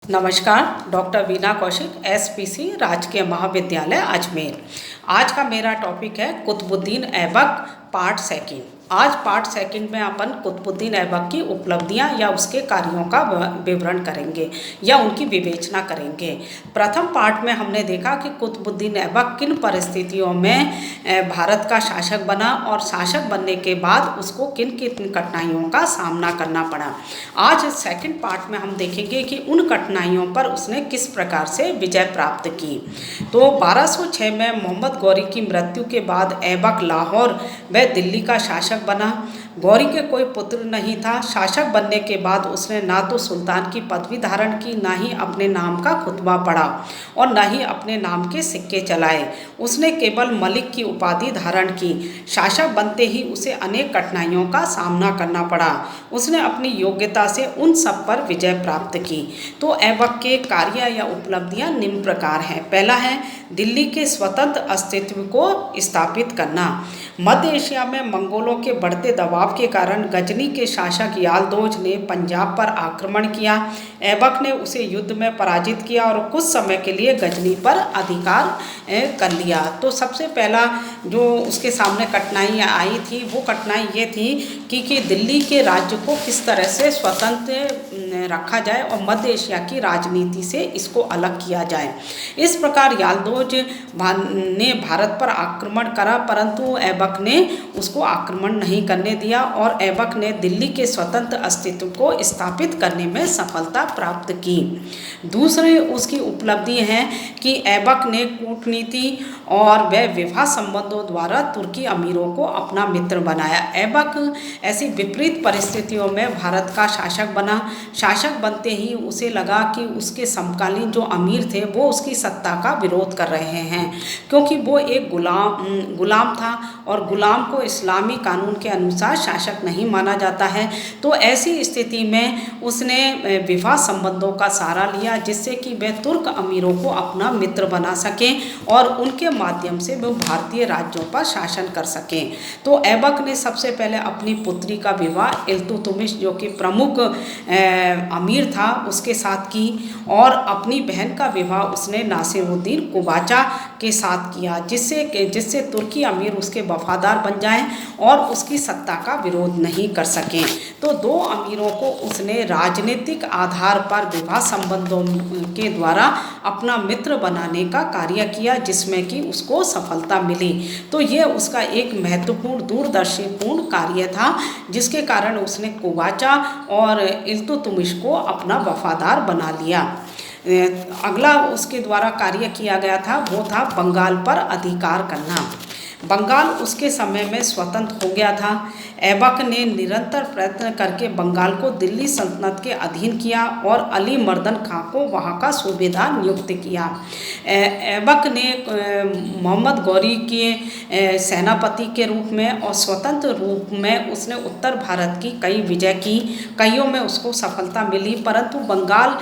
नमस्कार, doctor Veena Kaushik, SPC राजकीय महाविद्यालय अजमेर। आज का मेरा टॉपिक है कुतुबुद्दीन ऐबक पार्ट सेकंड। आज पार्ट सेकंड में अपन कुतुबुद्दीन ऐबक की उपलब्धियां या उसके कार्यों का विवरण करेंगे या उनकी विवेचना करेंगे। प्रथम पार्ट में हमने देखा कि कुतुबुद्दीन ऐबक किन परिस्थितियों में भारत का शासक बना और शासक बनने के बाद उसको किन किन कठिनाइयों का सामना करना पड़ा। आज सेकंड पार्ट में हम देखेंगे कि उन कठिनाइयों पर उसने किस प्रकार से विजय प्राप्त की। तो 1206 में मोहम्मद गौरी की मृत्यु के बाद ऐबक लाहौर व दिल्ली का शासक बना। गौरी के कोई पुत्र नहीं था। शासक बनने के बाद उसने ना तो सुल्तान की पदवी धारण की, ना ही अपने नाम का खुतबा पढ़ा और न ही अपने नाम के सिक्के चलाए। उसने केवल मलिक की उपाधि धारण की। शासक बनते ही उसे अनेक कठिनाइयों का सामना करना पड़ा। उसने अपनी योग्यता से उन सब पर विजय प्राप्त की। तो ऐबक के कार्य या उपलब्धियां निम्न प्रकार हैं। पहला है दिल्ली के स्वतंत्र अस्तित्व को स्थापित करना। मध्य एशिया में मंगोलों के बढ़ते दबाव के कारण गजनी के शासक यालदोज ने पंजाब पर आक्रमण किया। ऐबक ने उसे युद्ध में पराजित किया और कुछ समय के लिए गजनी पर अधिकार कर लिया। तो सबसे पहला जो उसके सामने कठिनाई आई थी वो कठिनाई ये थी कि दिल्ली के राज्य को किस तरह से स्वतंत्र रखा जाए और मध्य एशिया की राजनीति से इसको अलग किया जाए। इस प्रकार यालदोज ने भारत पर आक्रमण करा, परंतु ऐबक ने उसको आक्रमण नहीं करने दिया और ऐबक ने दिल्ली के स्वतंत्र अस्तित्व को स्थापित करने में सफलता प्राप्त की। दूसरी उसकी उपलब्धि है कि ऐबक ने कूटनीति और वह विवाह संबंधों द्वारा तुर्की अमीरों को अपना मित्र बनाया। ऐबक ऐसी विपरीत परिस्थितियों में भारत का शासक बना। शासक बनते ही उसे लगा कि उसके समकालीन जो अमीर थे वो उसकी सत्ता का विरोध कर रहे हैं, क्योंकि वो एक गुलाम था और गुलाम को इस्लामी कानून के अनुसार शासक नहीं माना जाता है। तो ऐसी स्थिति में उसने विवाह संबंधों का सहारा लिया, जिससे कि वह तुर्क अमीरों को अपना मित्र बना सकें और उनके माध्यम से वो भारतीय राज्यों पर शासन कर सकें। तो ऐबक ने सबसे पहले अपनी पुत्री का विवाह इल्तुतमिश, जो कि प्रमुख अमीर था, उसके साथ की और अपनी बहन का विवाह उसने नासिरुद्दीन कुबाचा के साथ किया, जिससे तुर्की अमीर उसके वफादार बन जाएं और उसकी सत्ता का विरोध नहीं कर सकें। तो दो अमीरों को उसने राजनीतिक आधार पर विवाह संबंधों के द्वारा अपना मित्र बनाने का कार्य किया, जिसमें कि उसको सफलता मिली। तो ये उसका एक महत्वपूर्ण दूरदर्शीपूर्ण कार्य था, जिसके कारण उसने कुबाचा और इल्तुतमिश को अपना वफादार बना लिया। अगला उसके द्वारा कार्य किया गया था वो था बंगाल पर अधिकार करना। बंगाल उसके समय में स्वतंत्र हो गया था। ऐबक ने निरंतर प्रयत्न करके बंगाल को दिल्ली सल्तनत के अधीन किया और अली मर्दन खां को वहाँ का सूबेदार नियुक्त किया। ऐबक ने मोहम्मद गौरी के सेनापति के रूप में और स्वतंत्र रूप में उसने उत्तर भारत की कई विजय की, कईयों में उसको सफलता मिली, परंतु बंगाल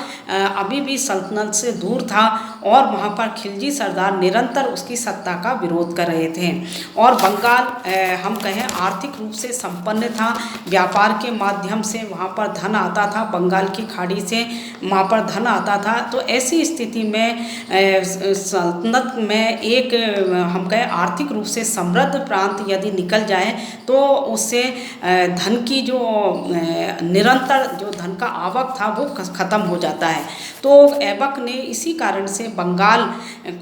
अभी भी सल्तनत से दूर था और वहाँ पर खिलजी सरदार निरंतर उसकी सत्ता का विरोध कर रहे थे। और बंगाल हम कहें आर्थिक रूप से संपन्न था। व्यापार के माध्यम से वहाँ पर धन आता था, बंगाल की खाड़ी से वहाँ पर धन आता था। तो ऐसी स्थिति में सल्तनत में एक हम कहें आर्थिक रूप से समृद्ध प्रांत यदि निकल जाए तो उससे धन की जो निरंतर जो धन का आवक था वो खत्म हो जाता है। तो ऐबक ने इसी कारण से बंगाल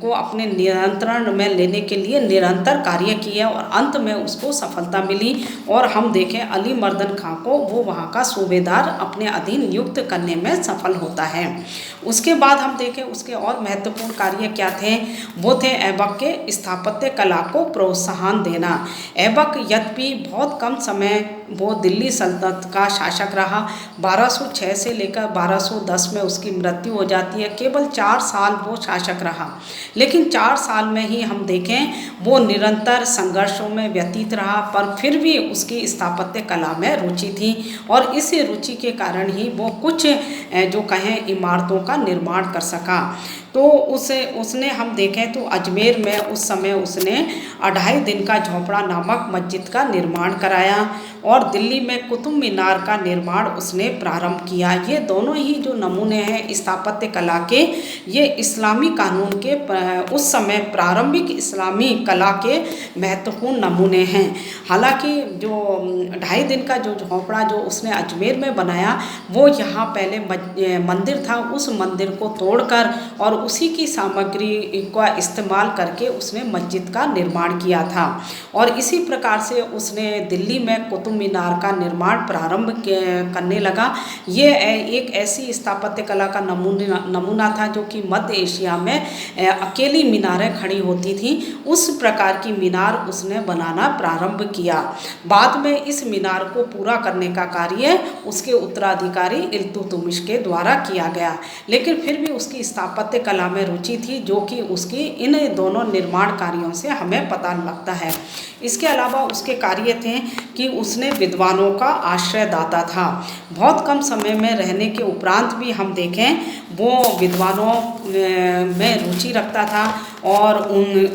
को अपने नियंत्रण में लेने के लिए निरंतर कार्य किया और अंत में उसको सफलता मिली और हम देखें अली मर्दन खां को वो वहाँ का सूबेदार अपने अधीन नियुक्त करने में सफल होता है। उसके बाद हम देखें उसके और महत्वपूर्ण कार्य क्या थे, वो थे ऐबक के स्थापत्य कला को प्रोत्साहन देना। ऐबक यद्यपि बहुत कम समय वो दिल्ली सल्तनत का शासक रहा। 1206 से लेकर 1210 में उसकी मृत्यु हो जाती है। केवल 4 साल वो शासक रहा, लेकिन 4 साल में ही हम देखें वो निरंतर संघर्षों में व्यतीत रहा, पर फिर भी उसकी स्थापत्य कला में रुचि थी और इस रुचि के कारण ही वो कुछ जो कहें इमारतों का निर्माण कर सका। तो उसने हम देखें तो अजमेर में उस समय उसने 2.5 दिन का झोपड़ा नामक मस्जिद का निर्माण कराया और और दिल्ली में कुतुब मीनार का निर्माण उसने प्रारंभ किया। ये दोनों ही जो नमूने हैं स्थापत्य कला के, ये इस्लामी कानून के उस समय प्रारंभिक इस्लामी कला के महत्वपूर्ण नमूने हैं। हालांकि जो 2.5 दिन का जो झोंपड़ा जो उसने अजमेर में बनाया, वो यहाँ पहले मंदिर था, उस मंदिर को तोड़कर और उसी की सामग्री का इस्तेमाल करके उसने मस्जिद का निर्माण किया था। और इसी प्रकार से उसने दिल्ली में कुतुब मीनार का निर्माण प्रारंभ करने लगा। ये एक ऐसी स्थापत्य कला का नमूना था जो कि मध्य एशिया में अकेली मीनारें खड़ी होती थी, उस प्रकार की मीनार उसने बनाना प्रारंभ किया। बाद में इस मीनार को पूरा करने का कार्य उसके उत्तराधिकारी इल्तुतमिश के द्वारा किया गया, लेकिन फिर भी उसकी स्थापत्य कला में रुचि थी, जो कि उसकी इन दोनों निर्माण कार्यों से हमें पता लगता है। इसके अलावा उसके कार्य थे कि उसने विद्वानों का आश्रयदाता था। बहुत कम समय में रहने के उपरांत भी हम देखें, वो विद्वानों में रुचि रखता था और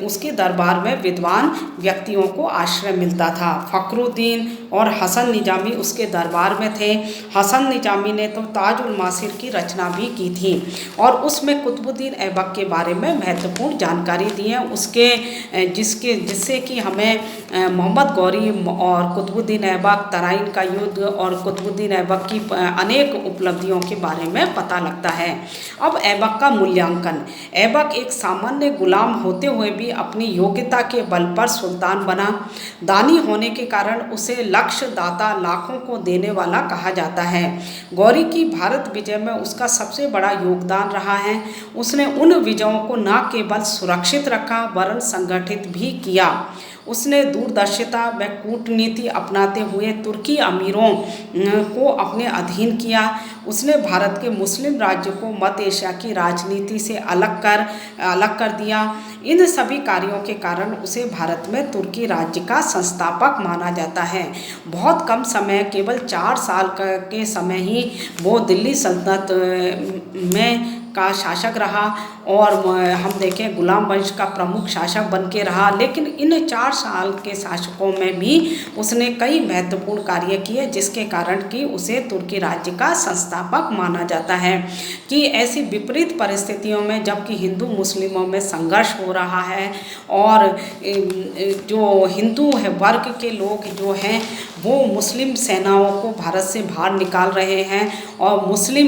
उसके दरबार में विद्वान व्यक्तियों को आश्रय मिलता था। फखरुद्दीन और हसन निजामी उसके दरबार में थे। हसन निजामी ने तो ताजुल मासिर की रचना भी की थी और उसमें कुतुबुद्दीन ऐबक के बारे में महत्वपूर्ण जानकारी दी है, उसके जिससे कि हमें मोहम्मद गौरी और कुतुबुद्दीन ऐबक, तराइन का युद्ध और कुतुबुद्दीन ऐबक की अनेक उपलब्धियों के बारे में पता लगता है। अब ऐबक का मूल्यांकन। ऐबक एक सामान्य गुलाम होते हुए भी अपनी योग्यता के बल पर सुल्तान बना। दानी होने के कारण उसे लक्ष्य दाता, लाखों को देने वाला कहा जाता है। गौरी की भारत विजय में उसका सबसे बड़ा योगदान रहा है। उसने उन विजयों को न केवल सुरक्षित रखा वरन संगठित भी किया। उसने दूरदर्शिता व कूटनीति अपनाते हुए तुर्की अमीरों को अपने अधीन किया। उसने भारत के मुस्लिम राज्य को मध्य एशिया की राजनीति से अलग कर दिया। इन सभी कार्यों के कारण उसे भारत में तुर्की राज्य का संस्थापक माना जाता है। बहुत कम समय, केवल 4 साल के समय ही वो दिल्ली सल्तनत में का शासक रहा और हम देखें गुलाम वंश का प्रमुख शासक बन के रहा। लेकिन इन 4 साल के शासकों में भी उसने कई महत्वपूर्ण कार्य किए, जिसके कारण कि उसे तुर्की राज्य का संस्थापक माना जाता है। कि ऐसी विपरीत परिस्थितियों में, जबकि हिंदू मुस्लिमों में संघर्ष हो रहा है और जो हिंदू है वर्ग के लोग जो हैं वो मुस्लिम सेनाओं को भारत से बाहर निकाल रहे हैं और मुस्लिम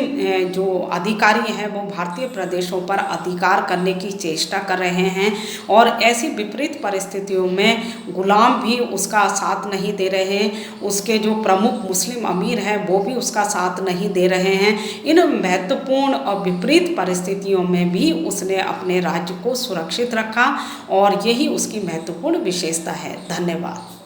जो अधिकारी हैं वो भारतीय प्रदेशों पर अधिकार करने की चेष्टा कर रहे हैं, और ऐसी विपरीत परिस्थितियों में गुलाम भी उसका साथ नहीं दे रहे हैं, उसके जो प्रमुख मुस्लिम अमीर हैं वो भी उसका साथ नहीं दे रहे हैं। इन महत्वपूर्ण और विपरीत परिस्थितियों में भी उसने अपने राज्य को सुरक्षित रखा और यही उसकी महत्वपूर्ण विशेषता है। धन्यवाद।